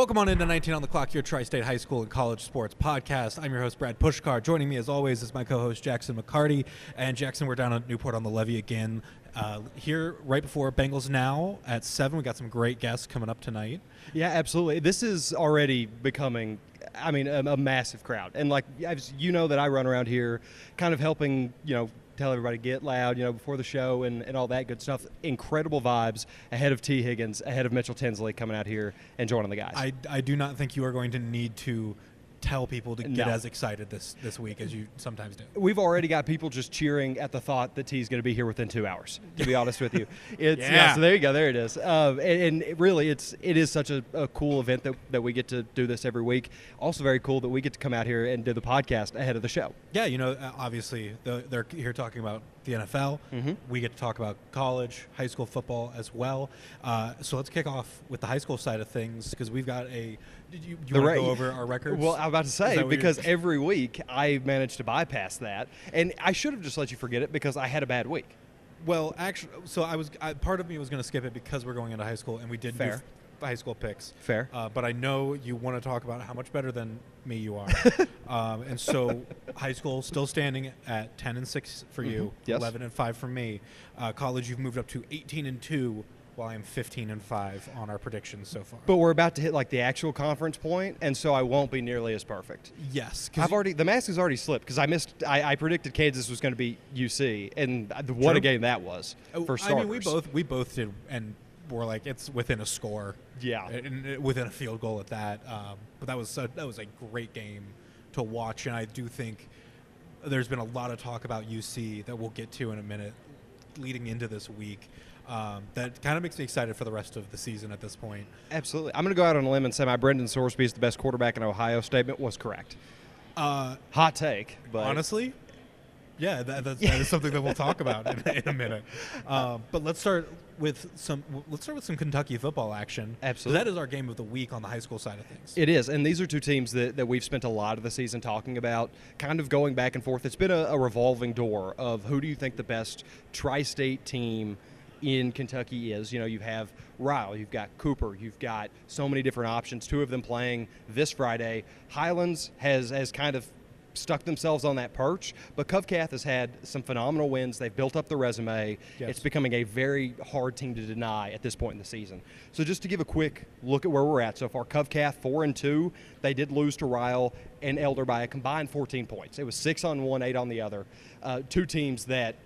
Welcome on into 19 on the Clock, your Tri-State High School and College Sports Podcast. I'm your host, Brad Pushkar. Joining me, as always, is my co-host, Jackson McCarty. And, Jackson, we're down at Newport on the Levee again. Here, right before Bengals Now at 7. We got some great guests coming up tonight. Yeah, absolutely. This is already becoming, a massive crowd. And, you know that I run around here kind of helping, tell everybody get loud, before the show and all that good stuff. Incredible vibes ahead of T. Higgins, ahead of Mitchell Tinsley coming out here and joining the guys. I do not think you are going to need to tell people to get as excited this week as you sometimes do. We've already got people just cheering at the thought that T's going to be here within 2 hours, to be honest with you. So there you go. There it is. And really, it is such a cool event that we get to do this every week. Also very cool that we get to come out here and do the podcast ahead of the show. Yeah, obviously, they're here talking about the NFL. Mm-hmm. We get to talk about college, high school football as well. So let's kick off with the high school side of things because we've got a – you want to go over our records? Well, I'm about to say, because every week I managed to bypass that. And I should have just let you forget it because I had a bad week. Well, actually, so part of me was going to skip it because we're going into high school, and we did do high school picks. Fair. But I know you want to talk about how much better than me you are. And so high school still standing at 10-6 for you, yes. 11-5 for me. College, you've moved up to 18-2. While I'm 15-5 on our predictions so far. But we're about to hit the actual conference point, and so I won't be nearly as perfect. Yes, the mask has already slipped because I predicted Kansas was going to be UC, and what a game that was for starters. I mean, we both did, and we're like it's within a score, and within a field goal at that. But that was a great game to watch, and I do think there's been a lot of talk about UC that we'll get to in a minute, leading into this week. That kind of makes me excited for the rest of the season at this point. Absolutely. I'm going to go out on a limb and say my Brendan Sorsby is the best quarterback in Ohio statement was correct. Hot take. But honestly, yeah, that is something that we'll talk about in a minute. But let's start with some Kentucky football action. Absolutely. That is our game of the week on the high school side of things. It is, and these are two teams that we've spent a lot of the season talking about, kind of going back and forth. It's been a revolving door of who do you think the best tri-state team in Kentucky is. You have Ryle, you've got Cooper, you've got so many different options, two of them playing this Friday. Highlands has kind of stuck themselves on that perch, but Covcath has had some phenomenal wins. They've built up the resume. Yes. It's becoming a very hard team to deny at this point in the season. So just to give a quick look at where we're at so far, Covcath 4-2. They did lose to Ryle and Elder by a combined 14 points. It was 6 on one, 8 on the other. Two teams that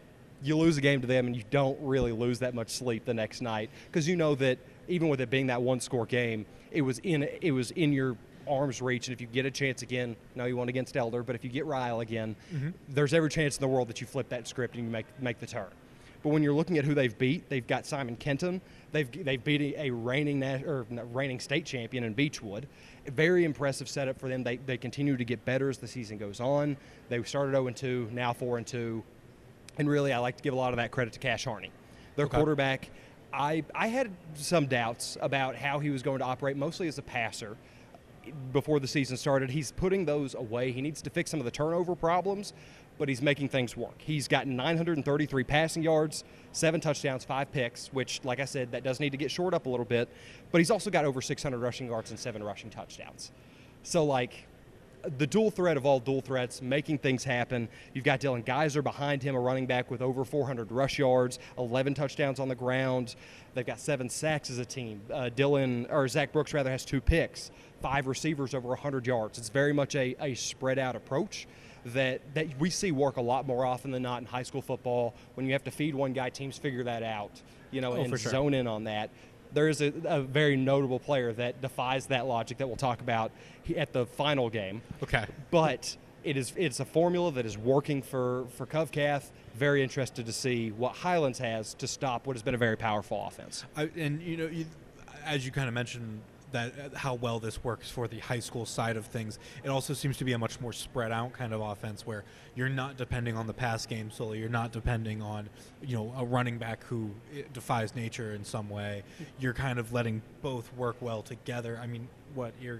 you lose a game to them and you don't really lose that much sleep the next night because you know that even with it being that one-score game, it was in your arm's reach. And if you get a chance again, no, you won against Elder, but if you get Ryle again, there's every chance in the world that you flip that script and you make the turn. But when you're looking at who they've beat, they've got Simon Kenton. They've beat a reigning state champion in Beechwood. A very impressive setup for them. They continue to get better as the season goes on. They started 0-2, now 4-2. And really, I like to give a lot of that credit to Cash Harney. Their quarterback, I had some doubts about how he was going to operate, mostly as a passer, before the season started. He's putting those away. He needs to fix some of the turnover problems, but he's making things work. He's got 933 passing yards, 7 touchdowns, 5 picks, which, like I said, that does need to get shored up a little bit. But he's also got over 600 rushing yards and 7 rushing touchdowns. So, the dual threat of all dual threats, making things happen. You've got Dylan Geyser behind him, a running back with over 400 rush yards, 11 touchdowns on the ground. They've got 7 sacks as a team. Zach Brooks has 2 picks, 5 receivers over 100 yards. It's very much a spread out approach that we see work a lot more often than not in high school football. When you have to feed one guy, teams figure that out, and zone in on that. There is a very notable player that defies that logic that we'll talk about at the final game. Okay. But it's a formula that is working for Covcath. Very interested to see what Highlands has to stop what has been a very powerful offense. As you kind of mentioned, that how well this works for the high school side of things. It also seems to be a much more spread out kind of offense where you're not depending on the pass game solely. You're not depending on, a running back who defies nature in some way. You're kind of letting both work well together. I mean, you're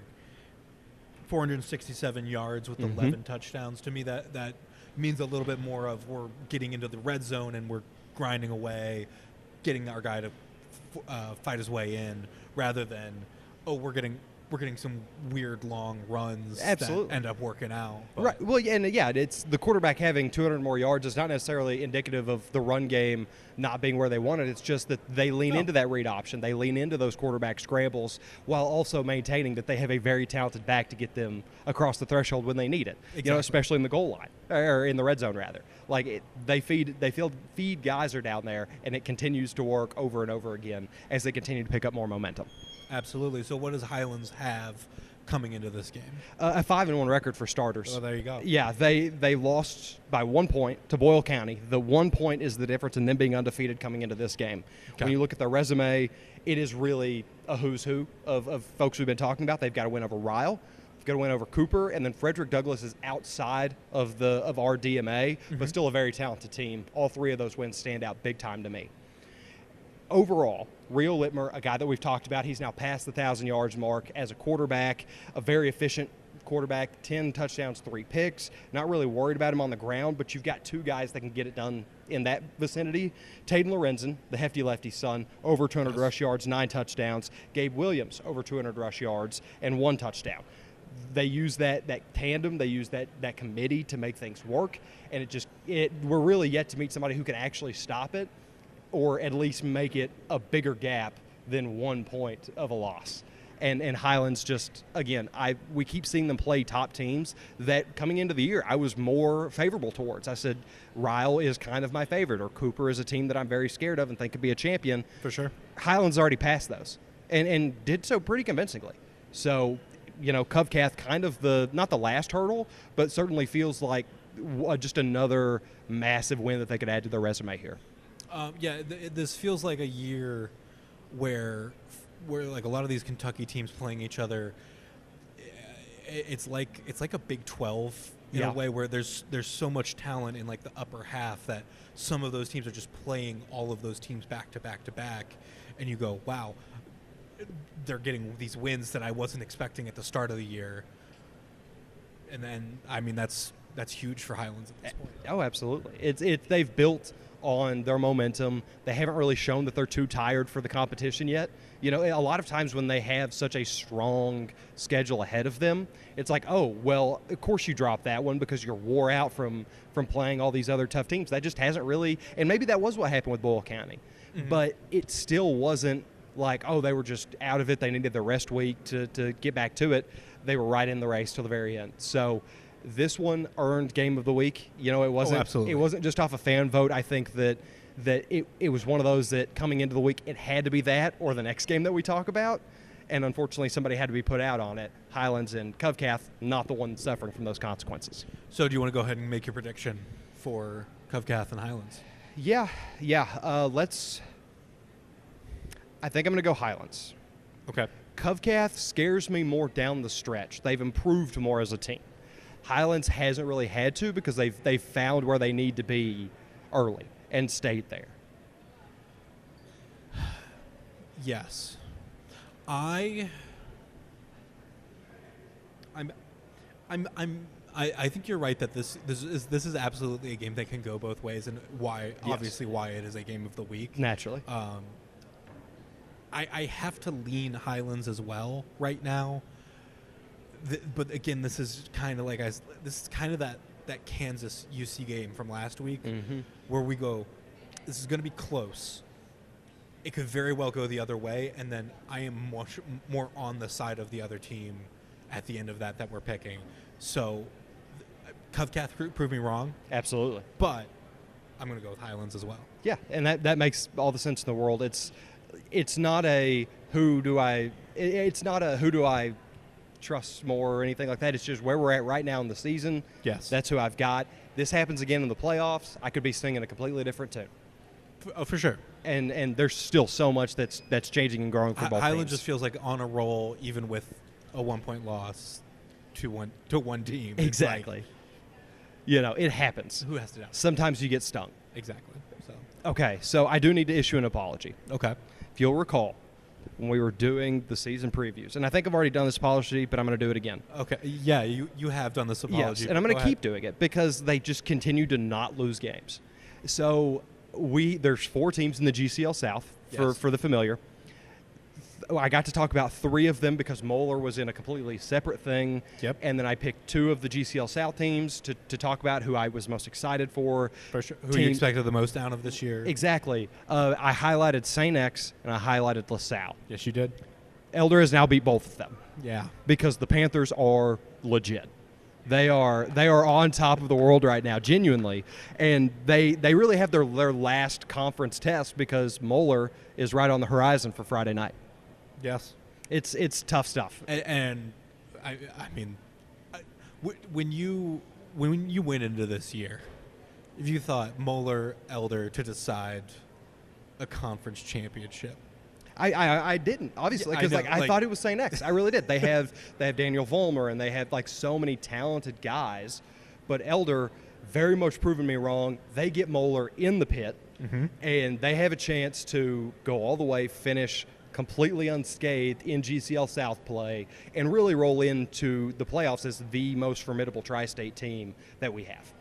467 yards with 11 touchdowns. To me, that means a little bit more of we're getting into the red zone and we're grinding away, getting our guy to fight his way in rather than, we're getting we're getting some weird long runs Absolutely. that end up working out. But Right. Well, yeah, and it's the quarterback having 200 more yards is not necessarily indicative of the run game not being where they wanted. It's just that they lean into that read option. They lean into those quarterback scrambles while also maintaining that they have a very talented back to get them across the threshold when they need it. Exactly. Especially in the goal line or in the red zone rather. Like they feed guys are down there, and it continues to work over and over again as they continue to pick up more momentum. Absolutely. So what does Highlands have coming into this game? A 5-1 record for starters. Oh, there you go. Yeah, they lost by 1 point to Boyle County. The 1 point is the difference in them being undefeated coming into this game. Okay. When you look at their resume, it is really a who's who of folks we've been talking about. They've got to win over Ryle. They've got to win over Cooper, and then Frederick Douglass is outside of our DMA, but still a very talented team. All three of those wins stand out big time to me. Overall, Rio Littmer, a guy that we've talked about, he's now past the 1,000 yards mark as a quarterback, a very efficient quarterback, 10 touchdowns, 3 picks. Not really worried about him on the ground, but you've got 2 guys that can get it done in that vicinity. Taden Lorenzen, the hefty lefty son, over 200 rush yards, 9 touchdowns. Gabe Williams, over 200 rush yards and 1 touchdown. They use that tandem, they use that committee to make things work, and we're really yet to meet somebody who can actually stop it, or at least make it a bigger gap than 1 point of a loss. And Highlands just, again, we keep seeing them play top teams that coming into the year I was more favorable towards. I said Ryle is kind of my favorite, or Cooper is a team that I'm very scared of and think could be a champion. For sure. Highlands already passed those and did so pretty convincingly. So, Covcath kind of not the last hurdle, but certainly feels like just another massive win that they could add to their resume here. This feels like a year where like a lot of these Kentucky teams playing each other, it's like a Big 12 in a way where there's so much talent in like the upper half that some of those teams are just playing all of those teams back to back to back, and you go, wow, they're getting these wins that I wasn't expecting at the start of the year, and then that's huge for Highlands at this point. Oh, absolutely. They've built on their momentum. They haven't really shown that they're too tired for the competition yet. A lot of times when they have such a strong schedule ahead of them, it's like, oh, well, of course you drop that one because you're wore out from playing all these other tough teams. That just hasn't really, and maybe that was what happened with Boyle County, but it still wasn't like, oh, they were just out of it. They needed the rest week to get back to it. They were right in the race till the very end. So this one earned Game of the Week. It wasn't. Absolutely. It wasn't just off a fan vote. I think that it was one of those that coming into the week it had to be that or the next game that we talk about, and unfortunately somebody had to be put out on it. Highlands and Covcath not the one suffering from those consequences. So do you want to go ahead and make your prediction for Covcath and Highlands? Yeah. I think I'm going to go Highlands. Okay. Covcath scares me more down the stretch. They've improved more as a team. Highlands hasn't really had to because they've found where they need to be early and stayed there. Yes. I think you're right that this is absolutely a game that can go both ways, and obviously why it is a game of the week. Naturally. I have to lean Highlands as well right now. But again, this is kind of that Kansas UC game from last week, where we go, this is going to be close. It could very well go the other way, and then I am much more on the side of the other team at the end of that we're picking. So Covcath proved me wrong. Absolutely. But I'm going to go with Highlands as well. Yeah, and that makes all the sense in the world. It's not a who do I trust more or anything like that. It's just where we're at right now in the season. Yes. That's who I've got. This happens again in the playoffs, I could be singing a completely different tune. For sure. And there's still so much that's changing and growing for both Highland teams. just feels like on a roll, even with a 1-point loss to one team. Exactly. It happens. Who has to doubt? Sometimes you get stung. Exactly. Okay, so I do need to issue an apology. Okay. If you'll recall, when we were doing the season previews, and I think I've already done this apology, but I'm going to do it again. Okay. Yeah, you have done this apology. Yes, and I'm going to keep doing it because they just continue to not lose games. So there's 4 teams in the GCL South for the familiar. I got to talk about 3 of them because Moeller was in a completely separate thing. Yep. And then I picked 2 of the GCL South teams to talk about who I was most excited for. For sure. Who you expected the most out of this year? Exactly. I highlighted St. X and I highlighted LaSalle. Yes, you did. Elder has now beat both of them. Yeah. Because the Panthers are legit. They are on top of the world right now, genuinely. And they really have their last conference test because Moeller is right on the horizon for Friday night. Yes. It's tough stuff. And I mean, when you went into this year, if you thought Moeller, Elder to decide a conference championship, I didn't, obviously, because I thought it was St. X. I really did. They have Daniel Vollmer, and they have so many talented guys. But Elder very much proven me wrong. They get Moeller in the pit, and they have a chance to go all the way, finish completely unscathed in GCL South play, and really roll into the playoffs as the most formidable tri-state team that we have.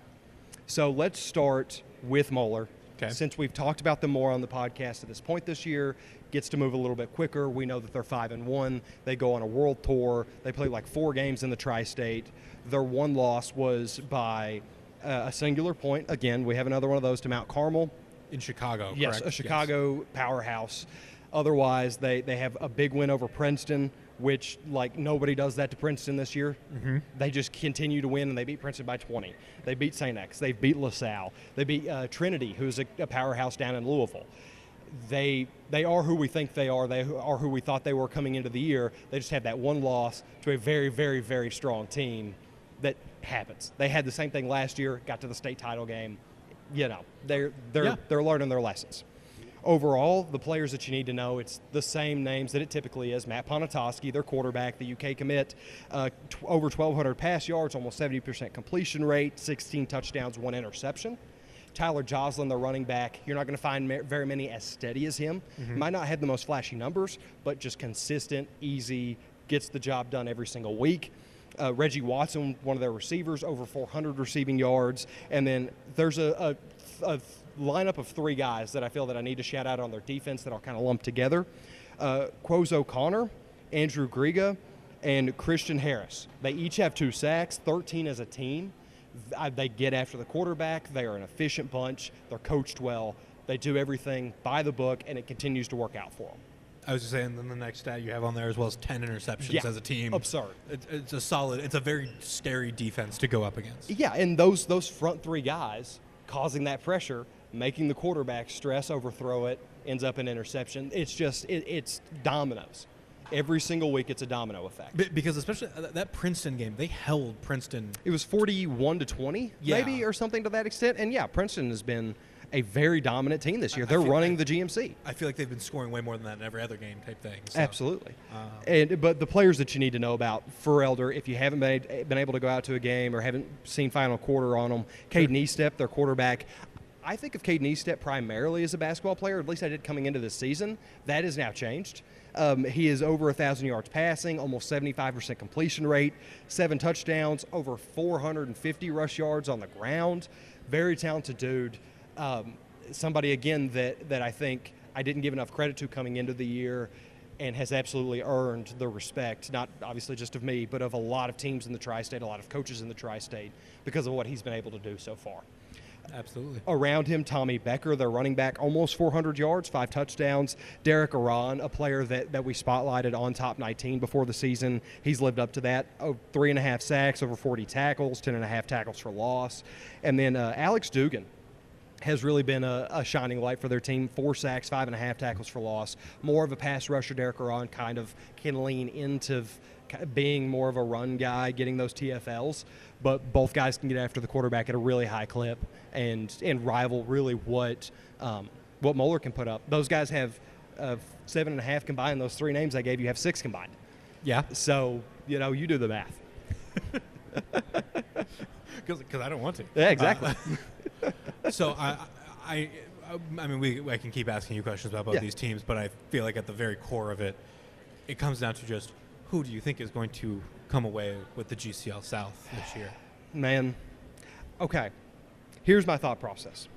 So let's start with Moeller. Okay. Since we've talked about them more on the podcast at this point this year, gets to move a little bit quicker. We know that they're 5-1. They go on a world tour. They play 4 games in the tri-state. Their one loss was by a singular point. Again, we have another one of those to Mount Carmel. In Chicago, yes, correct? A Chicago powerhouse. Otherwise, they have a big win over Princeton, which nobody does that to Princeton this year. They just continue to win, and they beat Princeton by 20. They beat St. X. They beat LaSalle. They beat Trinity, who's a powerhouse down in Louisville. They are who we think they are. They are who we thought they were coming into the year. They just had that one loss to a very, very, very strong team. That happens. They had the same thing last year. Got to the state title game. They're learning their lessons. Overall, the players that you need to know, it's the same names that it typically is. Matt Ponatoski, their quarterback, the UK commit, over 1,200 pass yards, almost 70% completion rate, 16 touchdowns, 1 interception. Tyler Joslin, their running back, you're not going to find very many as steady as him. Might not have the most flashy numbers, but just consistent, easy, gets the job done every single week. Reggie Watson, one of their receivers, over 400 receiving yards. And then there's a lineup of 3 guys that I feel that I need to shout out on their defense that I'll kind of lump together. Quoz O'Connor, Andrew Griga, and Christian Harris. They each have 2 sacks, 13 as a team. They get after the quarterback. They are an efficient bunch. They're coached well. They do everything by the book, and it continues to work out for them. I was just saying, then the next stat you have on there as well as 10 interceptions as a team. Absurd. It's a solid. It's a very scary defense to go up against. Yeah, and those front 3 guys causing that pressure, making the quarterback stress, overthrow it, ends up an interception. It's just it's dominoes. Every single week, it's a domino effect. Because especially that Princeton game, they held Princeton. It was 41-20, maybe, or something to that extent. And Princeton has been a very dominant team this year. They're running the GMC. I feel like they've been scoring way more than that in every other game type thing. So. Absolutely. But the players that you need to know about for Elder, if you haven't been able to go out to a game or haven't seen final quarter on them, Caden Eastep, their quarterback. I think of Caden Eastep primarily as a basketball player, at least I did coming into this season. That has now changed. He is over 1,000 yards passing, almost 75% completion rate, 7 touchdowns, over 450 rush yards on the ground. Very talented dude. Somebody, again, that I think I didn't give enough credit to coming into the year and has absolutely earned the respect, not obviously just of me, but of a lot of teams in the tri-state, a lot of coaches in the tri-state because of what he's been able to do so far. Absolutely. Around him, Tommy Becker, their running back, almost 400 yards, 5 touchdowns. Derek Aran, a player that we spotlighted on Top 19 before the season. He's lived up to that. 3.5 sacks, over 40 tackles, 10.5 tackles for loss. And then Alex Dugan has really been a shining light for their team. 4 sacks, 5.5 tackles for loss. More of a pass rusher. Derek Aran kind of can lean into being more of a run guy, getting those TFLs. But both guys can get after the quarterback at a really high clip and rival really what Moeller can put up. Those guys have 7.5 combined. Those 3 names I gave you have 6 combined. Yeah. So, you do the math. Because I don't want to. Yeah, exactly. So I mean, I can keep asking you questions about both these teams, but I feel like at the very core of it, it comes down to just who do you think is going to come away with the GCL South this year? Man, okay. Here's my thought process.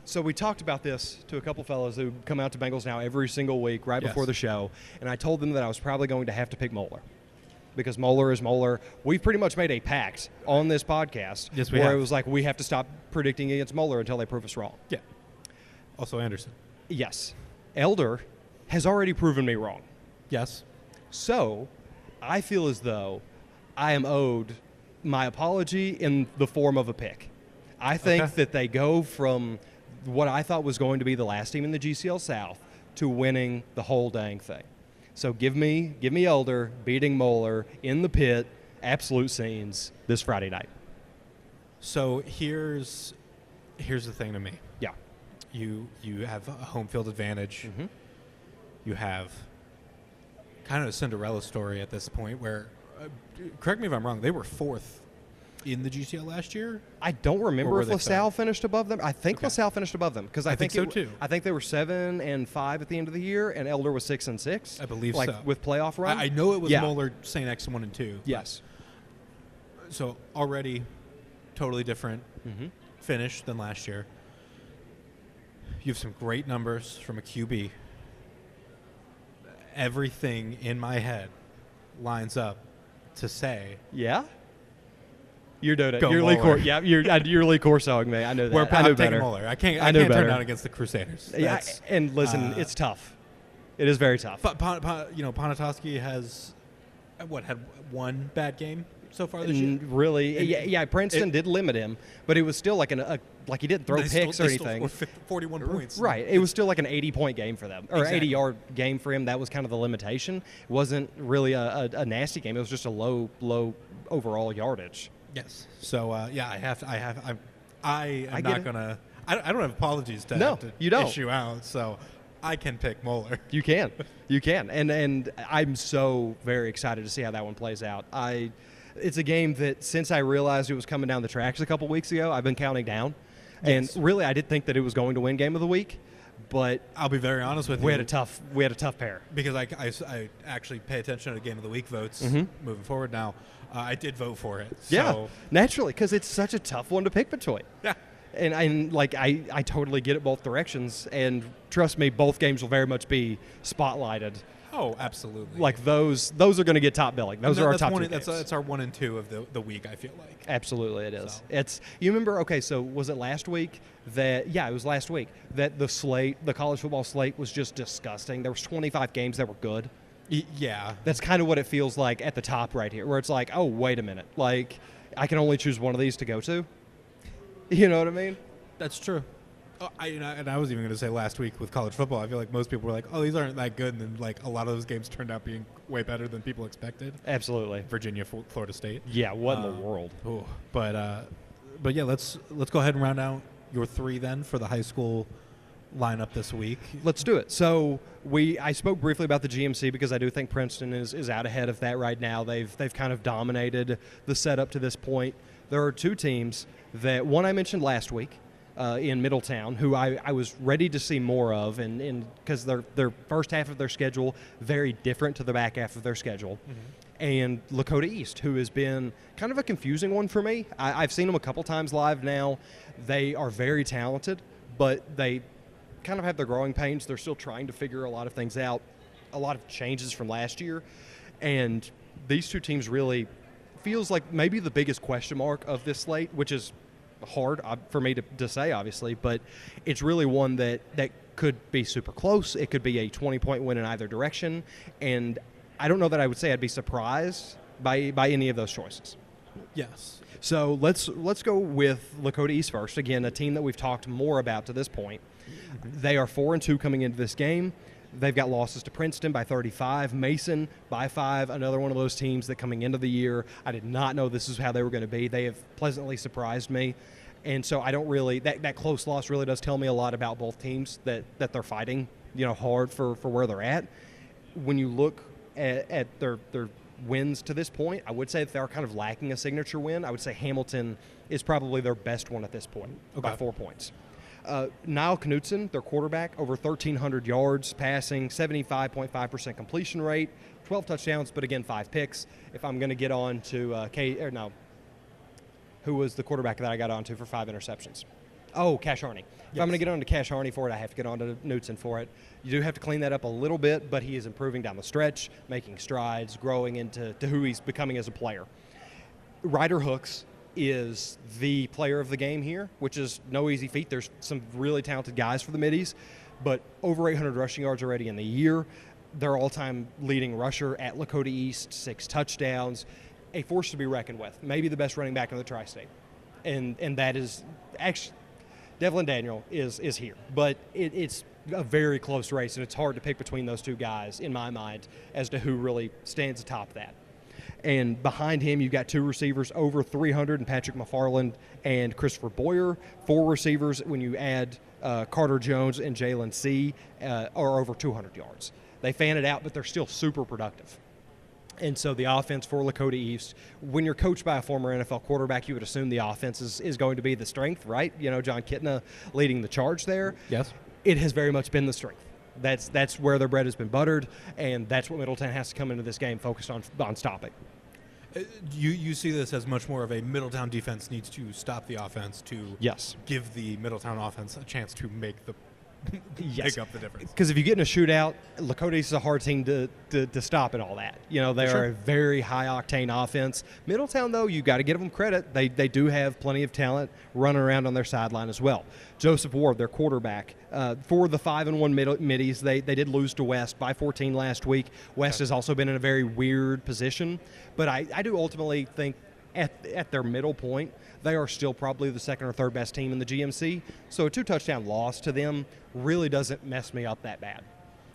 So we talked about this to a couple fellows who come out to Bengals Now every single week right before the show, and I told them that I was probably going to have to pick Moeller because Moeller is Moeller. We've pretty much made a pact on this podcast where it was like we have to stop predicting against Moeller until they prove us wrong. Yeah. Also Anderson. Yes. Elder has already proven me wrong. Yes. So I feel as though I am owed my apology in the form of a pick. I think that they go from what I thought was going to be the last team in the GCL South to winning the whole dang thing. So give me Elder beating Moeller in the pit, absolute scenes this Friday night. So here's the thing to me. Yeah. You have a home field advantage. Mm-hmm. You have kind of a Cinderella story at this point where, correct me if I'm wrong, they were 4th in the GCL last year? I don't remember if LaSalle finished above them. I think LaSalle finished above them because I think so too. I think they were 7-5 at the end of the year, and Elder was 6-6. I believe so. With playoff run. I know it was Moeller, St. X 1 and 2. Yes. So already, totally different finish than last year. You have some great numbers from a QB. Everything in my head lines up to say, yeah. You're doing it. Go You're Moeller. you're Lee Corsawing me. I know that. I'm know taking better. Moeller. I can't turn down against the Crusaders. Yeah, and listen, it's tough. It is very tough. But Ponatoski has had one bad game so far this year. Really? Yeah. Princeton did limit him, but it was still like he didn't throw picks or anything. Still 41 points. Right. It was still like an 80-point game for them, or 80-yard game for him. That was kind of the limitation. It wasn't really a nasty game. It was just a low overall yardage. Yes. So I am not gonna. I don't have apologies to you don't. issue out. So I can pick Moeller. You can, and I'm so very excited to see how that one plays out. It's a game that since I realized it was coming down the tracks a couple weeks ago, I've been counting down, and really I did think that it was going to win Game of the Week. But I'll be very honest with you. We had a tough pair because I actually pay attention to Game of the Week votes moving forward now. I did vote for it. Yeah, naturally, because it's such a tough one to pick between. Yeah. And I totally get it both directions. And trust me, both games will very much be spotlighted. Oh, absolutely. Like those are going to get top billing. Those are our top two games. That's our 1 and 2 of the week, I feel like. Absolutely it is. So. You remember, so was it last week it was last week that the college football slate was just disgusting. There was 25 games that were good. Yeah. That's kind of what it feels like at the top right here, where it's like, oh, wait a minute. Like, I can only choose one of these to go to. You know what I mean? That's true. I was even going to say last week with college football, I feel like most people were like, oh, these aren't that good. And then, like, a lot of those games turned out being way better than people expected. Absolutely. Virginia, Florida State. Yeah, what in the world? But yeah, let's go ahead and round out your 3 then for the high school lineup this week. Let's do it. So I spoke briefly about the GMC because I do think Princeton is out ahead of that right now. They've kind of dominated the setup to this point. There are 2 teams that one I mentioned last week in Middletown, who I was ready to see more of, and because their first half of their schedule very different to the back half of their schedule. And Lakota East, who has been kind of a confusing one for me. I've seen them a couple times live now. They are very talented, but they kind of have their growing pains. They're still trying to figure a lot of things out, a lot of changes from last year. And these 2 teams really feels like maybe the biggest question mark of this slate, which is hard for me to say, obviously, but it's really one that could be super close. It could be a 20-point win in either direction. And I don't know that I would say I'd be surprised by any of those choices. Yes. So let's go with Lakota East first. Again, a team that we've talked more about to this point. They are 4-2 coming into this game. They've got losses to Princeton by 35, Mason by 5, another one of those teams that coming into the year, I did not know this is how they were going to be. They have pleasantly surprised me. And so I don't really, that close loss really does tell me a lot about both teams that they're fighting, hard for where they're at. When you look at their wins to this point, I would say that they're kind of lacking a signature win. I would say Hamilton is probably their best one at this point by 4 points. Niall Knutson, their quarterback, over 1,300 yards passing, 75.5% completion rate, 12 touchdowns, but again, 5 picks. If I'm going to get on to who was the quarterback that I got on to for 5 interceptions? Oh, Cash Harney. If I'm going to get on to Cash Harney for it, I have to get on to Knutson for it. You do have to clean that up a little bit, but he is improving down the stretch, making strides, growing into who he's becoming as a player. Ryder Hooks is the player of the game here, which is no easy feat. There's some really talented guys for the Middies, but over 800 rushing yards already in the year. Their all-time leading rusher at Lakota East, 6 touchdowns, a force to be reckoned with. Maybe the best running back in the Tri-State. And that is actually Devlin Daniel is here. But it's a very close race, and it's hard to pick between those two guys, in my mind, as to who really stands atop that. And behind him, you've got 2 receivers over 300, and Patrick McFarland and Christopher Boyer. 4 receivers, when you add Carter Jones and Jalen C., are over 200 yards. They fan it out, but they're still super productive. And so the offense for Lakota East, when you're coached by a former NFL quarterback, you would assume the offense is going to be the strength, right? You know, John Kitna leading the charge there. Yes. It has very much been the strength. That's where their bread has been buttered, and that's what Middletown has to come into this game focused on stopping. You see this as much more of a Middletown defense needs to stop the offense to give the Middletown offense a chance to make the pick up the difference. Because if you get in a shootout, Lakota East is a hard team to stop and all that. You know, they are a very high-octane offense. Middletown, though, you got to give them credit. They do have plenty of talent running around on their sideline as well. Joseph Ward, their quarterback, for the 5-1 middies, they did lose to West by 14 last week. West has also been in a very weird position. But I do ultimately think at their middle point, they are still probably the second or third best team in the GMC. So a 2-touchdown loss to them really doesn't mess me up that bad.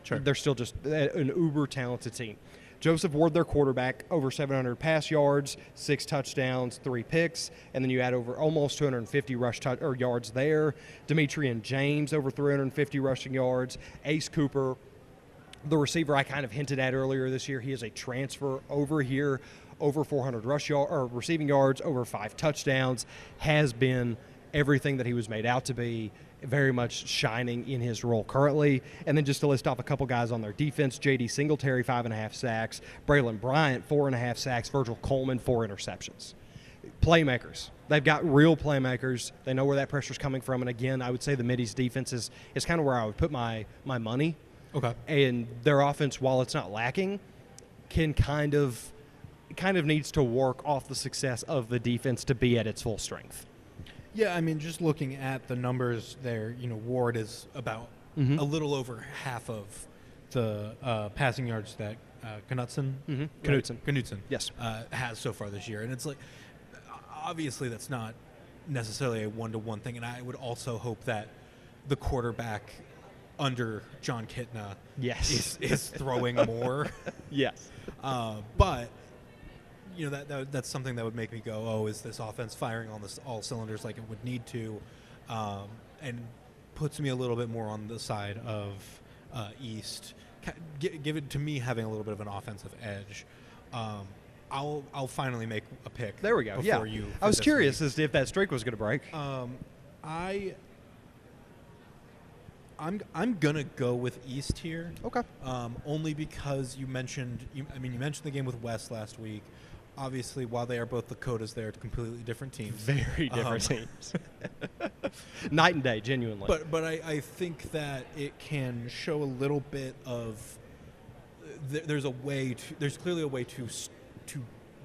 Sure. They're still just an uber-talented team. Joseph Ward, their quarterback, over 700 pass yards, 6 touchdowns, 3 picks, and then you add over almost 250 yards there. Demetrian James, over 350 rushing yards. Ace Cooper, the receiver I kind of hinted at earlier this year, he is a transfer over here. Over 400 receiving yards, over 5 touchdowns, has been everything that he was made out to be, very much shining in his role currently. And then just to list off a couple guys on their defense, J.D. Singletary, 5.5 sacks, Braylon Bryant, 4.5 sacks, Virgil Coleman, 4 interceptions. Playmakers. They've got real playmakers. They know where that pressure's coming from. And again, I would say the Middies defense is kind of where I would put my money. Okay. And their offense, while it's not lacking, can kind of needs to work off the success of the defense to be at its full strength. Yeah, I mean, just looking at the numbers there, you know, Ward is about a little over half of the passing yards that Knutson Yes. Has so far this year. And it's like, obviously that's not necessarily a one-to-one thing, and I would also hope that the quarterback under John Kitna is throwing more. Yes. But you know, that's something that would make me go, oh, is this offense firing on all cylinders like it would need to, and puts me a little bit more on the side of East. Give it to me having a little bit of an offensive edge. I'll finally make a pick. There we go. Before you. I was curious as to if that streak was going to break. I'm gonna go with East here. Okay. Only because you mentioned the game with West last week. Obviously, while they are both Lakotas, they are completely different teams. Very different teams. Night and day, genuinely. But I think that it can show a little bit of there's clearly a way to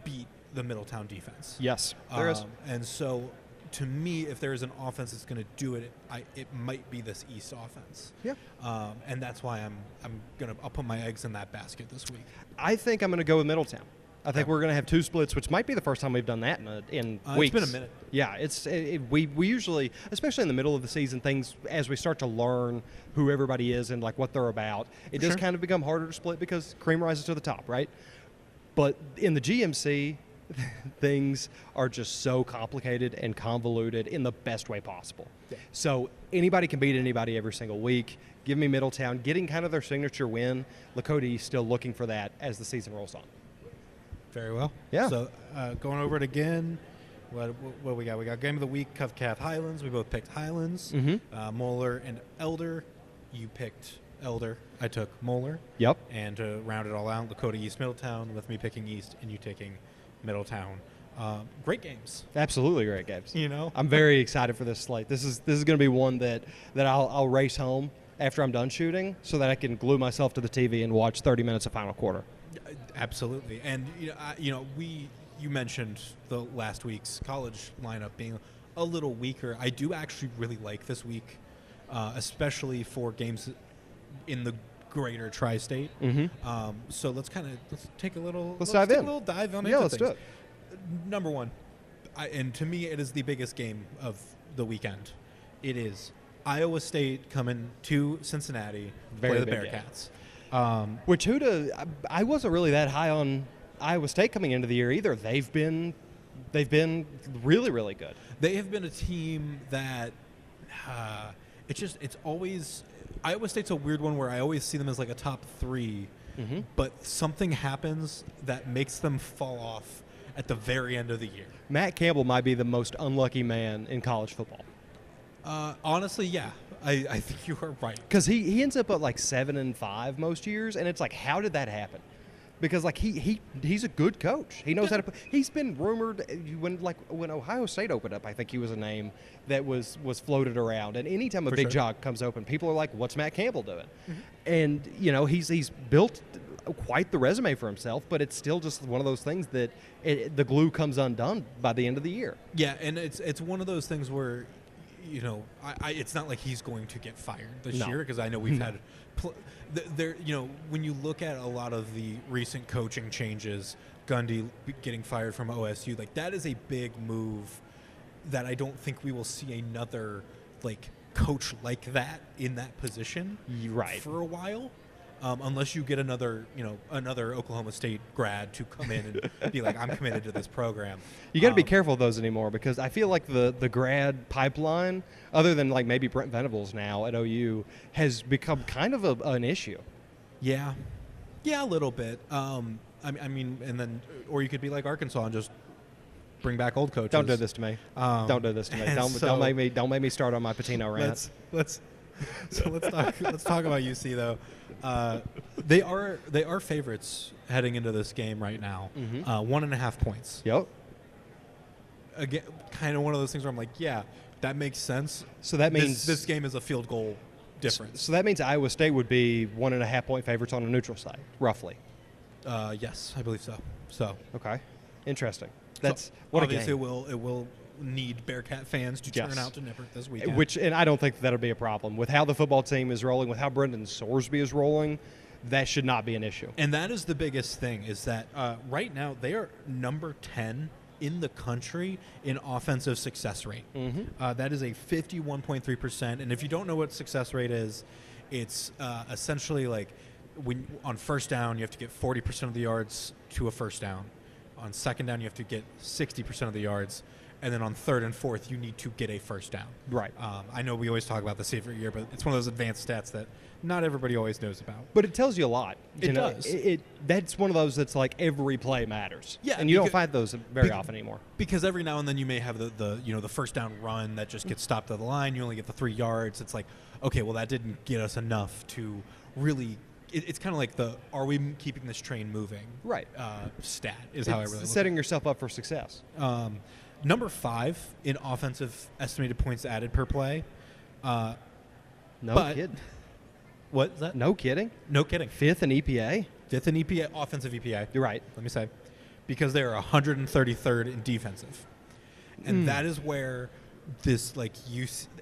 beat the Middletown defense. Yes, there is. And so, to me, if there is an offense that's going to do it, it might be this East offense. Yeah. And that's why I'll put my eggs in that basket this week. I think I'm going to go with Middletown. I think we're going to have 2 splits, which might be the first time we've done that in weeks. It's been a minute. Yeah, we usually, especially in the middle of the season, things as we start to learn who everybody is and like what they're about, it does kind of become harder to split because cream rises to the top, right? But in the GMC, things are just so complicated and convoluted in the best way possible. Yeah. So anybody can beat anybody every single week. Give me Middletown getting kind of their signature win. Lakota still looking for that as the season rolls on. Very well. Yeah. So going over it again, what we got? We got Game of the Week, Cuff Calf Highlands. We both picked Highlands. Moeller and Elder. You picked Elder. I took Moeller. Yep. And to round it all out, Lakota East Middletown with me picking East and you taking Middletown. Great games. Absolutely great games. You know, I'm very excited for this slate. This is going to be one that I'll race home after I'm done shooting so that I can glue myself to the TV and watch 30 minutes of final quarter. Absolutely. And you mentioned the last week's college lineup being a little weaker. I do actually really like this week, especially for games in the greater tri-state. So let's take a little dive in. A little dive on yeah, into let's things. do it. Number one, and to me it is the biggest game of the weekend. It is Iowa State coming to Cincinnati to play the Bearcats. Which I wasn't really that high on Iowa State coming into the year either. They've been really, really good. They have been a team that it's always Iowa State's a weird one where I always see them as like a top 3, but something happens that makes them fall off at the very end of the year. Matt Campbell might be the most unlucky man in college football. Honestly, yeah, I think you are right. Because he ends up at like 7-5 most years, and it's like, how did that happen? Because like he's a good coach. He knows how to play. He's been rumored when Ohio State opened up. I think he was a name that was floated around. And anytime a big job comes open, people are like, "What's Matt Campbell doing?" And he's built quite the resume for himself, but it's still just one of those things that the glue comes undone by the end of the year. Yeah, and it's one of those things where, it's not like he's going to get fired this year, because I know we've had when you look at a lot of the recent coaching changes, Gundy getting fired from OSU, like that is a big move that I don't think we will see another coach like that in that position for a while. Unless you get another Oklahoma State grad to come in and be like, I'm committed to this program. You got to be careful of those anymore, because I feel like the grad pipeline, other than like maybe Brent Venables now at OU, has become kind of an issue. Yeah, a little bit. I mean, and then, or you could be like Arkansas and just bring back old coaches. Don't do this to me. Don't do this to me. Don't make me start on my Patino rant. Let's talk about UC though. They are favorites heading into this game right now. 1.5 points. Yep. Again, kind of one of those things where I'm like, yeah, that makes sense. So that means this game is a field goal difference. So that means Iowa State would be 1.5 point favorites on a neutral site, roughly. Yes, I believe so. So okay, interesting. That's what obviously a game. It will need Bearcat fans to turn out to Nippert this weekend. And I don't think that'll be a problem. With how the football team is rolling, with how Brendan Sorsby is rolling, that should not be an issue. And that is the biggest thing, is that right now they are number 10 in the country in offensive success rate. That is a 51.3%. And if you don't know what success rate is, it's essentially like when on first down you have to get 40% of the yards to a first down. On second down you have to get 60% of the yards. And then on third and fourth, you need to get a first down. Right. I know we always talk about the safer year, but it's one of those advanced stats that not everybody always knows about. But it tells you a lot. It does. That's one of those that's like every play matters. Yeah. And you don't find those very often anymore. Because every now and then you may have the first down run that just gets stopped at the line. You only get the 3 yards. It's like, okay, well, that didn't get us enough to really – it's kind of like the are we keeping this train moving stat is how I really look at it. Setting yourself up for success. Number 5 in offensive estimated points added per play. No kidding. What is that? No kidding. No kidding. 5th in EPA. 5th in EPA, offensive EPA. You're right. Let me say. Because they're 133rd in defensive. And that is where this,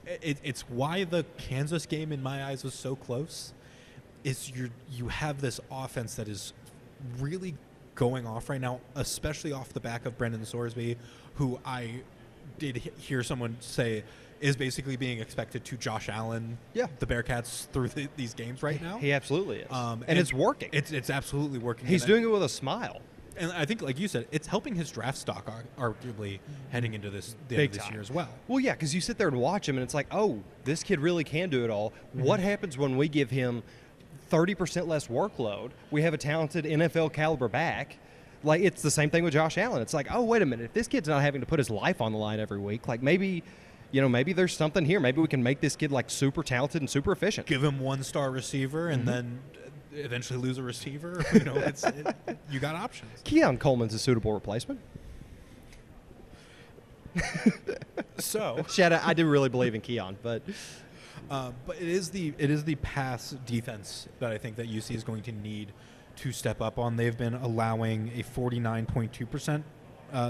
it's why the Kansas game in my eyes was so close. Is you have this offense that is really going off right now, especially off the back of Brendan Sorsby, who I did hear someone say is basically being expected to Josh Allen the Bearcats through these games right now. He absolutely is. And it's working. It's absolutely working. He's doing it with a smile. And I think, like you said, it's helping his draft stock arguably heading into the end of this year as well. Well, yeah, because you sit there and watch him, and it's like, oh, this kid really can do it all. What happens when we give him 30% less workload? We have a talented NFL caliber back. Like, it's the same thing with Josh Allen. It's like, oh, wait a minute. If this kid's not having to put his life on the line every week, like maybe there's something here. Maybe we can make this kid like super talented and super efficient. Give him 1-star receiver and then eventually lose a receiver. You got options. Keon Coleman's a suitable replacement. So, Shout out, I do really believe in Keon, but but it is the pass defense that I think that UC is going to need to step up on. They've been allowing a 49.2%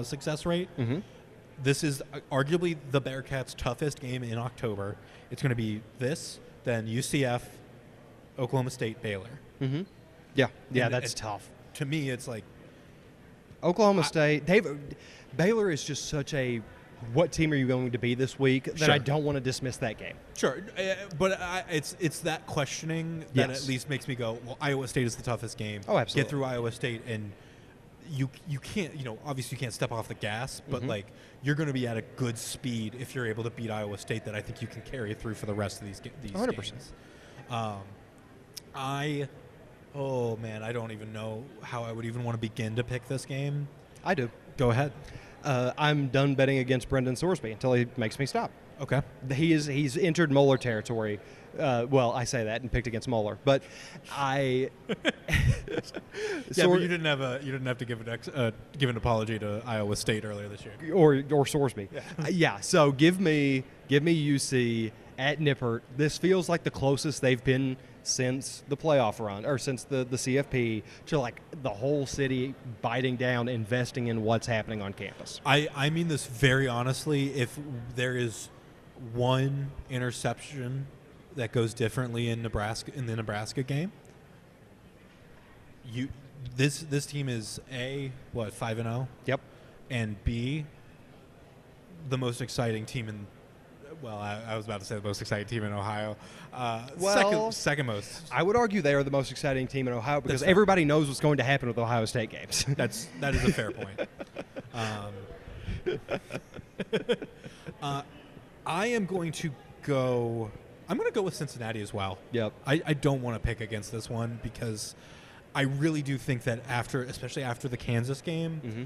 success rate. mm-hmm. This is arguably the Bearcats' toughest game in October. It's going to be this, then UCF, Oklahoma State, Baylor. Mm-hmm. Yeah, And that's tough. To me, it's like Oklahoma State, Baylor is just such a what team are you going to be this week that Sure. I don't want to dismiss that game. sure, but it's that questioning that Yes. at least makes me go, well, Iowa State is the toughest game. Oh, absolutely. Get through Iowa State, and you can't, obviously you can't step off the gas, but Mhm. like you're going to be at a good speed if you're able to beat Iowa State. That I think you can carry through for the rest of these 100%. games. Oh man, I don't even know how I would even want to begin to pick this game. I do. Go ahead. I'm done betting against Brendan Sorsby until he makes me stop. Okay. He's entered Moeller territory. Well, I say that and picked against Moeller, but I. Yeah, but you didn't have to give an apology to Iowa State earlier this year. or Sorsby. Yeah. Yeah. So give me UC at Nippert. This feels like the closest they've been since the playoff run, or since the CFP, to like the whole city biting down, investing in what's happening on campus. I mean this very honestly. If there is one interception that goes differently in the Nebraska game, this team is A, 5-0? Yep. And B, the most exciting team in. Well, I was about to say the most exciting team in Ohio. Second most. I would argue they are the most exciting team in Ohio because That's fair. everybody knows what's going to happen with Ohio State games. That is a fair point. I am going to go. I'm going to go with Cincinnati as well. Yep. I don't want to pick against this one because I really do think that especially after the Kansas game, Mm-hmm.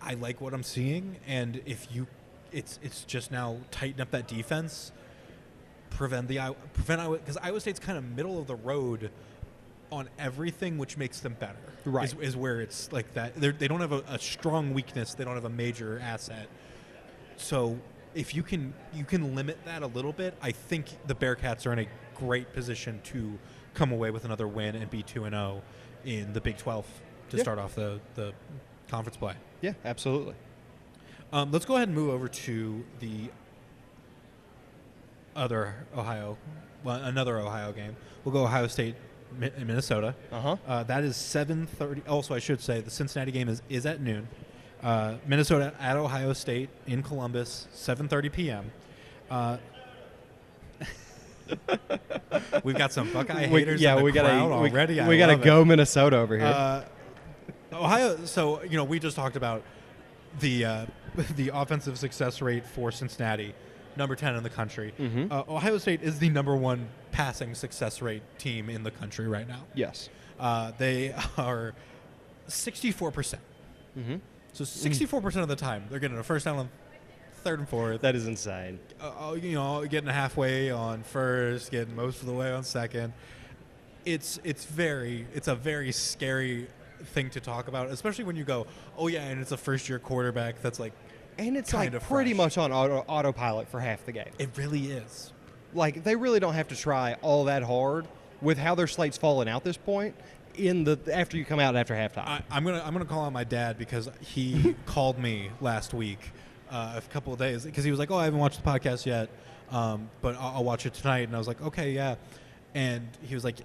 I like what I'm seeing, and if you. It's just now tighten up that defense, prevent Iowa, because Iowa State's kind of middle of the road on everything, which makes them better. Right. Is where it's like that. They don't have a strong weakness. They don't have a major asset. So if you can limit that a little bit, I think the Bearcats are in a great position to come away with another win and be 2-0 in the Big 12 to start off the conference play. Yeah, absolutely. Let's go ahead and move over to the another Ohio game. We'll go Ohio State, Minnesota. Uh-huh. That is 7:30. Also, I should say the Cincinnati game is at noon. Minnesota at Ohio State in Columbus, 7:30 p.m. We've got some Buckeye haters in the crowd already. We got to go Minnesota over here. Ohio. So we just talked about the offensive success rate for Cincinnati, number 10 in the country. Mm-hmm. Ohio State is the number one passing success rate team in the country right now. Yes. They are 64%. Mm-hmm. So 64% of the time they're getting a first down on third and fourth. That is insane. Getting halfway on first, getting most of the way on second. It's a very scary thing to talk about, especially when you go, oh yeah, and it's a first-year quarterback that's like, And it's kind like of pretty fresh. much on autopilot for half the game. It really is. Like they really don't have to try all that hard with how their slate's fallen out this point. After you come out after halftime, I'm gonna call on my dad because he called me last week, a couple of days, because he was like, oh, I haven't watched the podcast yet, but I'll watch it tonight. And I was like, okay, yeah. And he was like,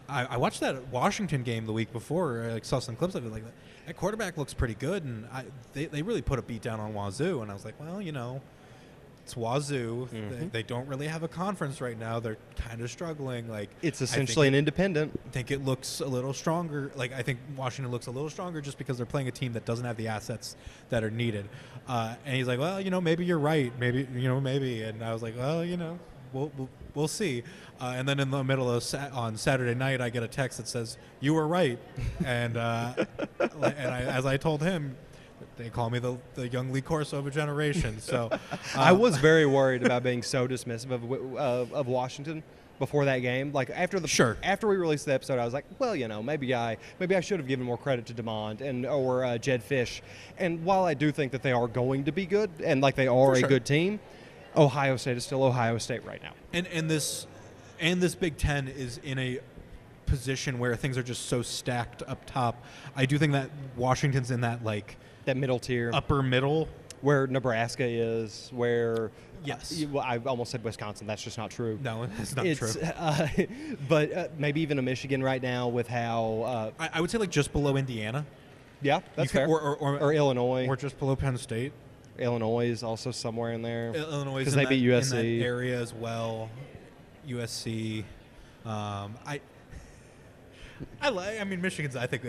I watched that Washington game the week before. I saw some clips of it. Like that quarterback looks pretty good, and they really put a beat down on Wazoo. And I was like, well, it's Wazoo. Mm-hmm. They don't really have a conference right now. They're kind of struggling. Like it's essentially an independent. I think it looks a little stronger. Like I think Washington looks a little stronger just because they're playing a team that doesn't have the assets that are needed. And he's like, well, maybe you're right. Maybe. And I was like, well, we'll see. And then in the middle of on Saturday night, I get a text that says, you were right. And as I told him, they call me the young Lee Corso of a generation. So I was very worried about being so dismissive of Washington before that game. Like after we released the episode, I was like, well, maybe I should have given more credit to DeMond or Jed Fish. And while I do think that they are going to be good and like they are a good team, Ohio State is still Ohio State right now. And this Big Ten is in a position where things are just so stacked up top. I do think that Washington's in that that middle tier, upper middle, where Nebraska is, where yes, I almost said Wisconsin. That's just not true. No, it's not true. But maybe even a Michigan right now with how I would say just below Indiana. Yeah, that's fair. Or Illinois, or just below Penn State. Illinois is also somewhere in there. Illinois because they beat USC in that area as well. USC. I mean, Michigan's, I think,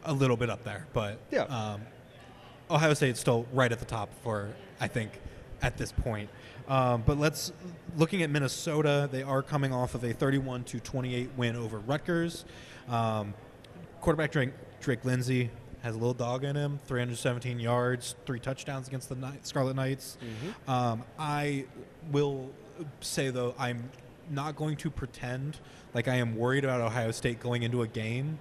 a little bit up there, but Ohio State's still right at the top I think, at this point. But looking at Minnesota, they are coming off of a 31-28 win over Rutgers. Quarterback Drake Lindsey has a little dog in him, 317 yards, 3 touchdowns against the Scarlet Knights. Mm-hmm. I will say, though, I'm not going to pretend like I am worried about Ohio State going into a game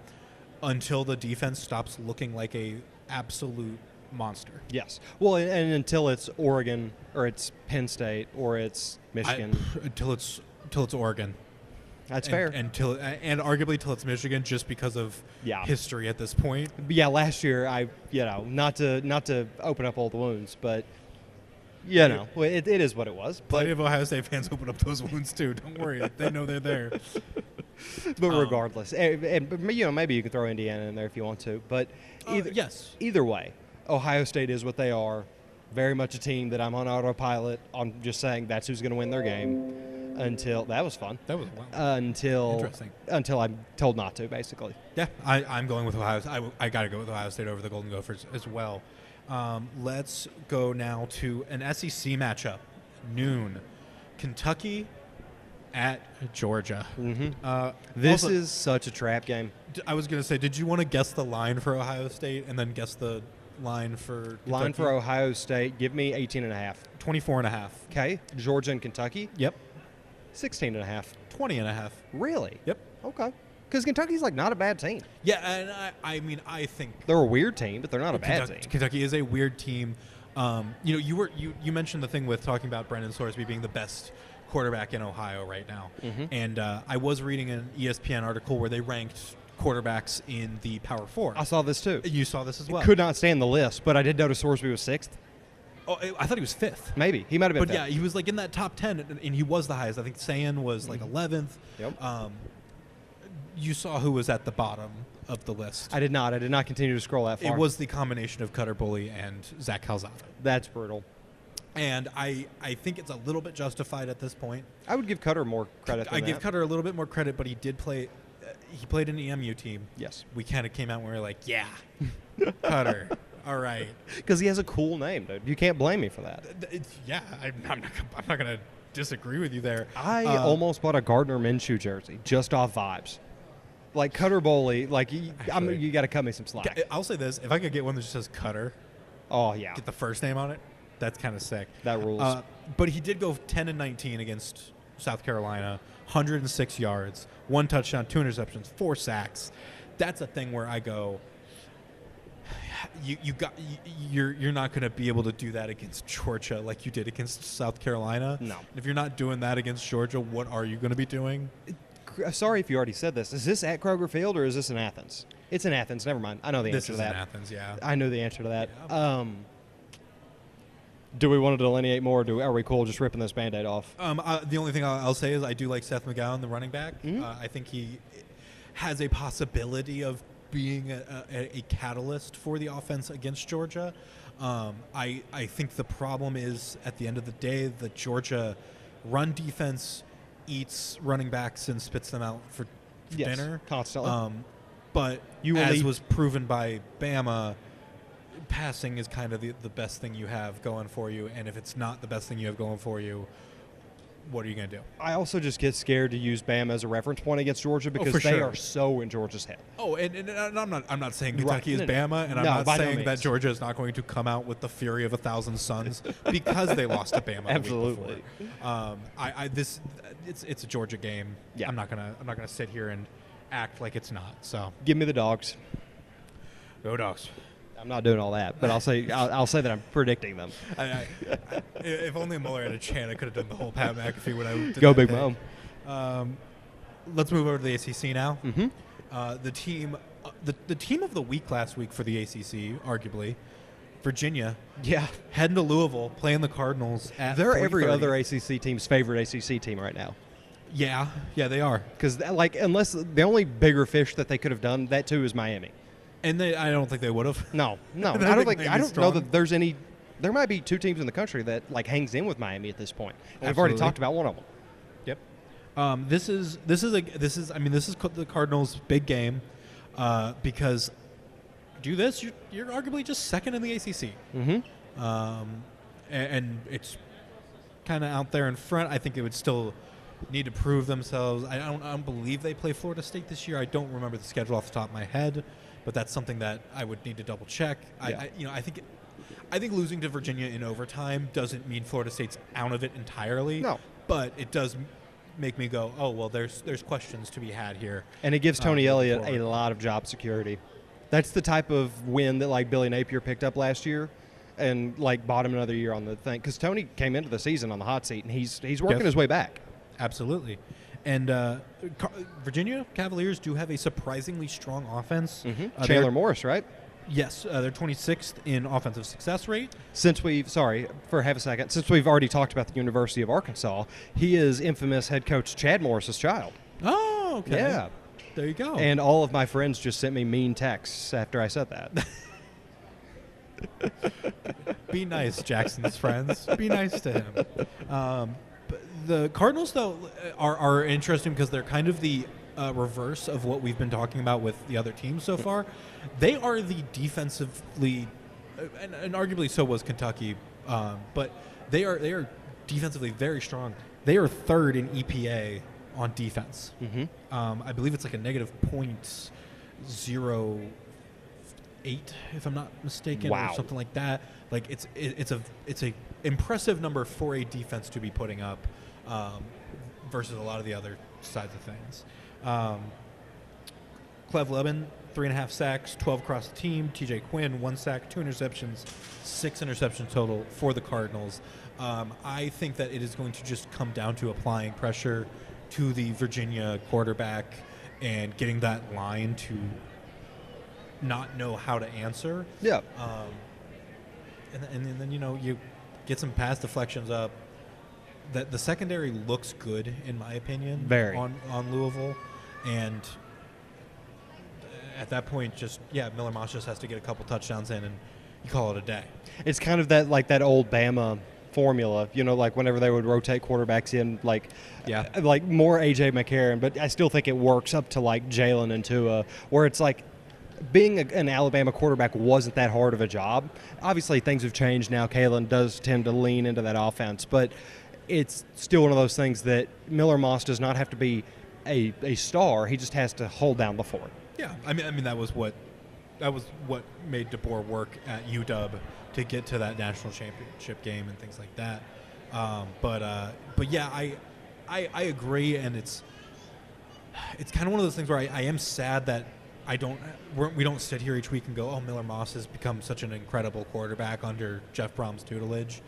until the defense stops looking like a absolute monster. Yes. Well, and until it's Oregon or it's Penn State or it's Michigan. Until it's Oregon. That's fair. And arguably till it's Michigan, just because of history at this point. Yeah, last year not to open up old wounds, but it is what it was. Plenty of Ohio State fans open up those wounds too. Don't worry, they know they're there. But regardless, maybe you can throw Indiana in there if you want to. But either way, Ohio State is what they are. Very much a team that I'm on autopilot on, just saying that's who's going to win their game. Until that was fun. That was until I'm told not to, basically. Yeah, I'm going with Ohio. I got to go with Ohio State over the Golden Gophers as well. Let's go now to an SEC matchup, noon, Kentucky at Georgia. Mm-hmm. This is such a trap game. I was going to say, did you want to guess the line for Ohio State and then guess the line for Kentucky? Line for Ohio State, give me 18.5. 24.5. Okay. Georgia and Kentucky? Yep. 16.5. 20.5. Really? Yep. Okay. Because Kentucky's not a bad team. Yeah, and I mean, I think they're a weird team, but they're not a bad team. Kentucky is a weird team. You mentioned the thing with talking about Brendan Sorsby being the best quarterback in Ohio right now, and I was reading an ESPN article where they ranked quarterbacks in the Power Four. I saw this too. You saw this as well. Could not stay in the list, but I did notice Sorsby was 6th. Oh, I thought he was 5th. Maybe. He might have been 5th. But yeah, he was in that top 10, and he was the highest. I think Sayan was 11th. Yep. You saw who was at the bottom of the list. I did not. I did not continue to scroll that far. It was the combination of Cutter Bully and Zach Calzada. That's brutal. And I think it's a little bit justified at this point. I would give Cutter more credit than I give Cutter a little bit more credit, but he did play he played in the EMU team. Yes. We kind of came out and we were like, yeah, Cutter. All right. Because he has a cool name, dude. You can't blame me for that. I'm not going to disagree with you there. I almost bought a Gardner Minshew jersey just off vibes. Cutter Boley, you got to cut me some slack. I'll say this. If I could get one that just says Cutter. Oh, yeah. Get the first name on it. That's kind of sick. That rules. But he did go 10-19 against South Carolina, 106 yards, 1 touchdown, 2 interceptions, 4 sacks. That's a thing where I go, you're not going to be able to do that against Georgia like you did against South Carolina. No. If you're not doing that against Georgia, what are you going to be doing? Sorry if you already said this. Is this at Kroger Field or is this in Athens? It's in Athens. Never mind. I know the answer to that. This is in Athens, yeah. I know the answer to that. Yeah. Do we want to delineate more? Are we cool just ripping this Band-Aid off? The only thing I'll say is I do like Seth McGowan, the running back. Mm-hmm. I think he has a possibility of being a catalyst for the offense against Georgia. I think the problem is, at the end of the day, the Georgia run defense eats running backs and spits them out for dinner. Constantly. But as was proven by Bama, passing is kind of the best thing you have going for you, and if it's not the best thing you have going for you, what are you going to do? I also just get scared to use Bama as a reference point against Georgia because for they sure. are so in Georgia's head. Oh, and I'm not saying Kentucky Right. is Bama, and I'm No, not by no saying that means. Georgia is not going to come out with the fury of 1,000 suns because they lost to Bama. Absolutely. The week before. It's a Georgia game. Yeah. I'm not gonna sit here and act like it's not. So Give me the Dogs. go Dogs. I'm not doing all that, but I'll say that I'm predicting them. If only Mueller had a chant, I could have done the whole Pat McAfee when I did Go that Big pick. Mo. Let's move over to the ACC now. Mm-hmm. The team of the week last week for the ACC, arguably, Virginia, Yeah. heading to Louisville, playing the Cardinals at They're every 3:30. other ACC team's favorite ACC team right now. Yeah, they are. Because, unless the only bigger fish that they could have done, that too is Miami. And I don't think they would have. No. I I think don't Miami's know strong. that there's any. There might be two teams in the country that hangs in with Miami at this point. We've already Absolutely. talked about one of them. Yep. This is the Cardinals' big game because do this, you're arguably just second in the ACC. Mm-hmm. And it's kind of out there in front. I think they would still need to prove themselves. I don't believe they play Florida State this year. I don't remember the schedule off the top of my head, but that's something that I would need to double check. Yeah. I think losing to Virginia in overtime doesn't mean Florida State's out of it entirely. No. But it does make me go, oh well, there's questions to be had here. And it gives Tony moving Elliott forward. a lot of job security. That's the type of win that Billy Napier picked up last year, and bought him another year on the thing. Because Tony came into the season on the hot seat, and he's working Yes. his way back. Absolutely. And Virginia Cavaliers do have a surprisingly strong offense. Mm-hmm. Chandler Morris, right? Yes, they're 26th in offensive success rate. Since we've already talked about the University of Arkansas, he is infamous head coach Chad Morris's child. Oh, okay. Yeah. There you go. And all of my friends just sent me mean texts after I said that. Be nice, Jackson's friends. Be nice to him. But the Cardinals, though, are interesting because they're kind of the reverse of what we've been talking about with the other teams so far. They are the defensively, and arguably so was Kentucky, but they are defensively very strong. They are third in EPA on defense. Mm-hmm. I believe it's like a negative .08, if I'm not mistaken, Wow. or something like that. It's a impressive number for a defense to be putting up versus a lot of the other sides of things. Clev Levin, 3.5 sacks, 12 across the team. TJ Quinn, 1 sack, 2 interceptions, 6 interceptions total for the Cardinals. I think that it is going to just come down to applying pressure to the Virginia quarterback and getting that line to not know how to answer. Yeah. And then you get some pass deflections up. That the secondary looks good in my opinion. Very. on Louisville, and at that point, Miller Moss just has to get a couple touchdowns in, and you call it a day. It's kind of that old Bama formula, whenever they would rotate quarterbacks in, more A.J. McCarron, but I still think it works up to Jalen and Tua, where it's being an Alabama quarterback wasn't that hard of a job. Obviously, things have changed now. Kalen does tend to lean into that offense, but it's still one of those things that Miller Moss does not have to be a star. He just has to hold down the fort. Yeah, I mean that was what made DeBoer work at UW to get to that national championship game and things like that. But yeah, I agree, and it's kind of one of those things where I am sad that we don't sit here each week and go, oh, Miller Moss has become such an incredible quarterback under Jeff Brom's tutelage,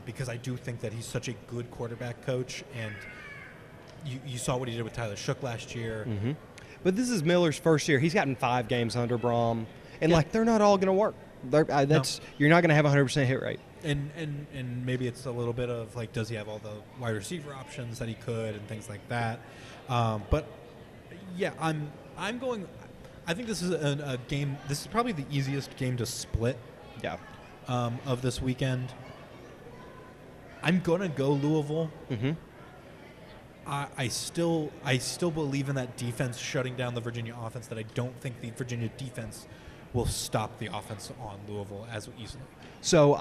because I do think that he's such a good quarterback coach, and you saw what he did with Tyler Shook last year. Mm-hmm. But this is Miller's first year. He's gotten 5 games under Brom, and they're not all going to work. You're not going to have a 100% hit rate. And maybe it's a little bit of does he have all the wide receiver options that he could and things like that. But yeah, I'm going. I think this is a game. This is probably the easiest game to split. Yeah. Of this weekend. I'm gonna go Louisville. Mm-hmm. I still believe in that defense shutting down the Virginia offense. That I don't think the Virginia defense will stop the offense on Louisville as easily. So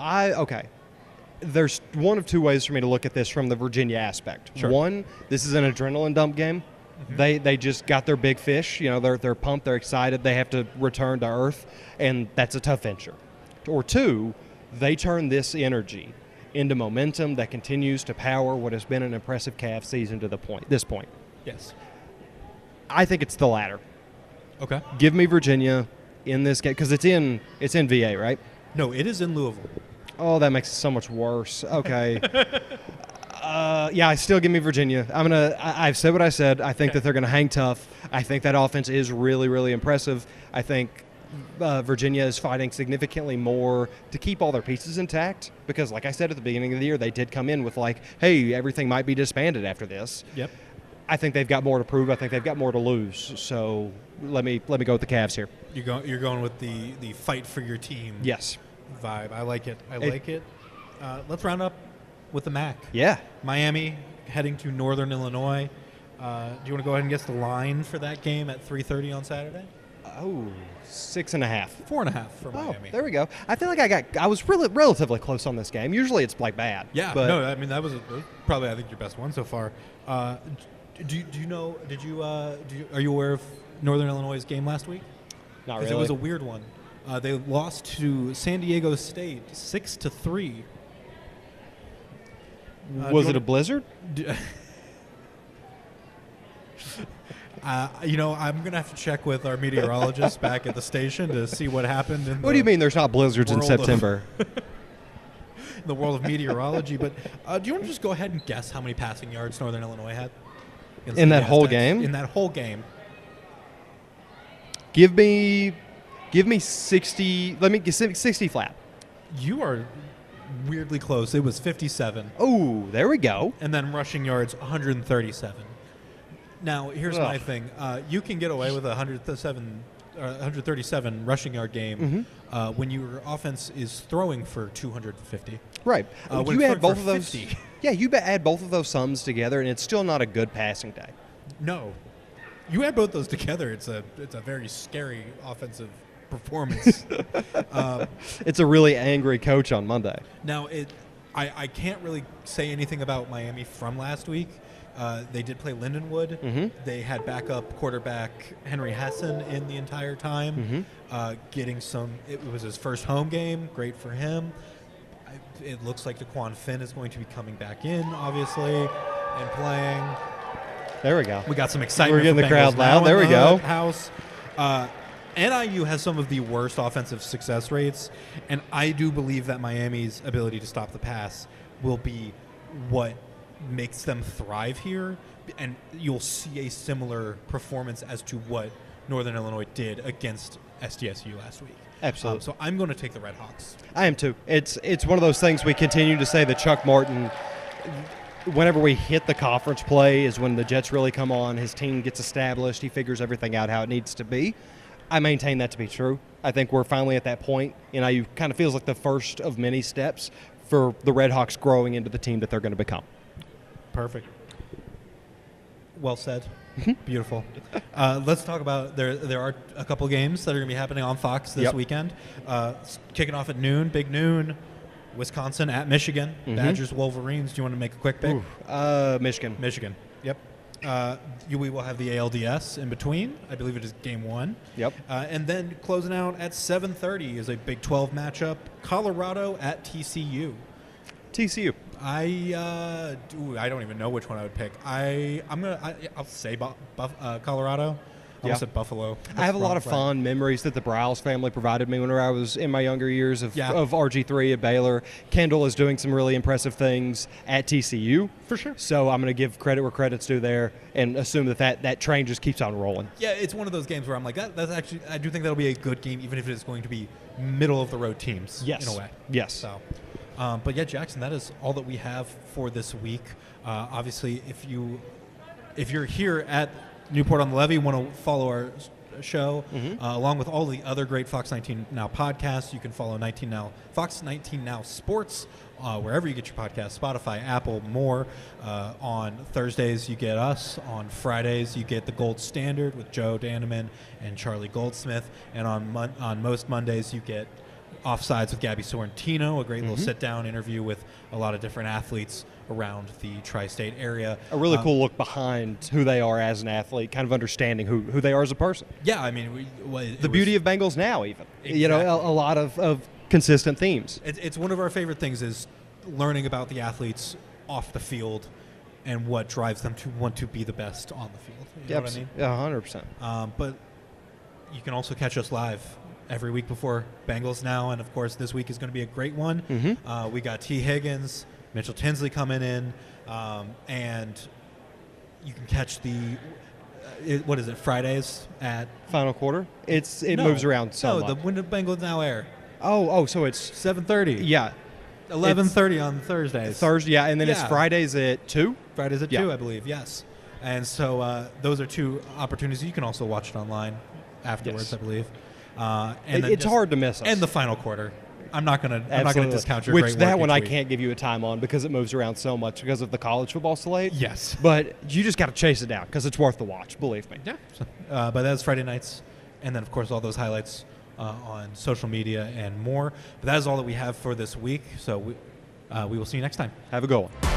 there's one of two ways for me to look at this from the Virginia aspect. Sure. One, this is an adrenaline dump game. They just got their big fish. They're pumped. They're excited. They have to return to earth, and that's a tough venture. Or two, they turn this energy into momentum that continues to power what has been an impressive Cavs season to this point. Yes. I think it's the latter. Okay. Give me Virginia in this game because it's in VA, right? No, it is in Louisville. Oh, that makes it so much worse. Okay. Yeah, I still give me Virginia. I've said what I said. I think that they're going to hang tough. I think that offense is really, really impressive. I think Virginia is fighting significantly more to keep all their pieces intact because, like I said at the beginning of the year, they did come in with like, hey, everything might be disbanded after this. Yep. I think they've got more to prove. I think they've got more to lose. So let me go with the Cavs here. You're going with the fight for your team. Yes. Vibe. I like it. I like it. Let's round up with the MAC. Yeah. Miami heading to Northern Illinois. Do you want to go ahead and guess the line for that game at 3:30 on Saturday? Oh, 6.5. 4.5 for Miami. There we go. I feel like I was really relatively close on this game. Usually it's like bad. Yeah. But no, I mean that was probably I think your best one so far. Do you know? Are you aware of Northern Illinois' game last week? Not Because really. it was a weird one. They lost to San Diego State 6-3. Was it a blizzard? I'm going to have to check with our meteorologist back at the station to see what happened. What do you mean there's not blizzards in September? The world of meteorology. But do you want to just go ahead and guess how many passing yards Northern Illinois had? In that whole game? In that whole game. Give me 60. Let me get 60 flat. You are weirdly close. It was 57. Oh, there we go. And then rushing yards, 137. Now, here's my thing. You can get away with a 137 rushing yard game when your offense is throwing for 250. Right. When You it's add both of throwing those. for 50. Yeah, you add both of those sums together, and it's still not a good passing day. No. You add both those together, it's a very scary offensive performance. It's a really angry coach on Monday. Now, I can't really say anything about Miami from last week. They did play Lindenwood. They had backup quarterback Henry Hessen in the entire time, getting some. It was his first home game. Great for him. It looks like DeQuan Finn is going to be coming back in, obviously, and playing. There we go. We got some excitement. We're getting from the crowd Bengals loud. now There in we the go. House. NIU has some of the worst offensive success rates, and I do believe that Miami's ability to stop the pass will be what makes them thrive here, and you'll see a similar performance as to what Northern Illinois did against SDSU last week. Absolutely. So I'm going to take the Red Hawks. I am too. It's one of those things we continue to say that Chuck Martin, whenever we hit the conference play, is when the Jets really come on. His team gets established. He figures everything out how it needs to be. I maintain that to be true. I think we're finally at that point. NIU kind of feels like the first of many steps for the Red Hawks growing into the team that they're going to become. Perfect. Well said. Beautiful. Let's talk about there are a couple games that are going to be happening on Fox this weekend. Kicking off at noon, big noon, Wisconsin at Michigan. Badgers, Wolverines. Do you want to make a quick pick? Michigan. Michigan. Yep. We will have the ALDS in between. I believe it is game one. Yep. And then closing out at 7:30 is a Big 12 matchup. Colorado at TCU. TCU. I don't even know which one I would pick. I'll say Colorado. I almost said Buffalo. I have a lot of fond memories that the Browse family provided me whenever I was in my younger years of RG3 at Baylor. Kendall is doing some really impressive things at TCU. For sure. So I'm going to give credit where credit's due there and assume that train just keeps on rolling. Yeah, it's one of those games where I'm like, that's actually, I do think that'll be a good game, even if it is going to be middle of the road teams. Yes. In a way. Yes. So. But yeah, Jackson, that is all that we have for this week. Obviously, if you're here at Newport on the Levee, want to follow our show along with all the other great Fox 19 Now podcasts, you can follow 19 Now Fox 19 Now Sports wherever you get your podcasts, Spotify, Apple, more. On Thursdays, you get us. On Fridays, you get the Gold Standard with Joe Danneman and Charlie Goldsmith. And on most Mondays, you get Offsides with Gabby Sorrentino, a great little sit-down interview with a lot of different athletes around the tri-state area. A really cool look behind who they are as an athlete, kind of understanding who they are as a person. Yeah, I mean, the beauty of Bengals Now, even. Exactly. You know, a lot of consistent themes. It's one of our favorite things is learning about the athletes off the field and what drives them to want to be the best on the field. You know what I mean? Yeah, 100%. But you can also catch us live every week before Bengals Now, and of course this week is going to be a great one. We got T. Higgins, Mitchell Tinsley coming in, and you can catch what is it, Fridays at Final quarter? It moves around so much. When did Bengals Now air? So it's 7:30. Yeah. 11:30 on Thursdays. Thursday, yeah, and then it's Fridays at 2? Fridays at 2, I believe, yes. And so those are two opportunities. You can also watch it online afterwards, I believe. And it's hard to miss us. And the final quarter. I'm not gonna discount your great work. That one I can't give you a time on because it moves around so much because of the college football slate. Yes. But you just got to chase it down because it's worth the watch, believe me. Yeah. So, but that's Friday nights. And then, of course, all those highlights on social media and more. But that is all that we have for this week. So we will see you next time. Have a good one.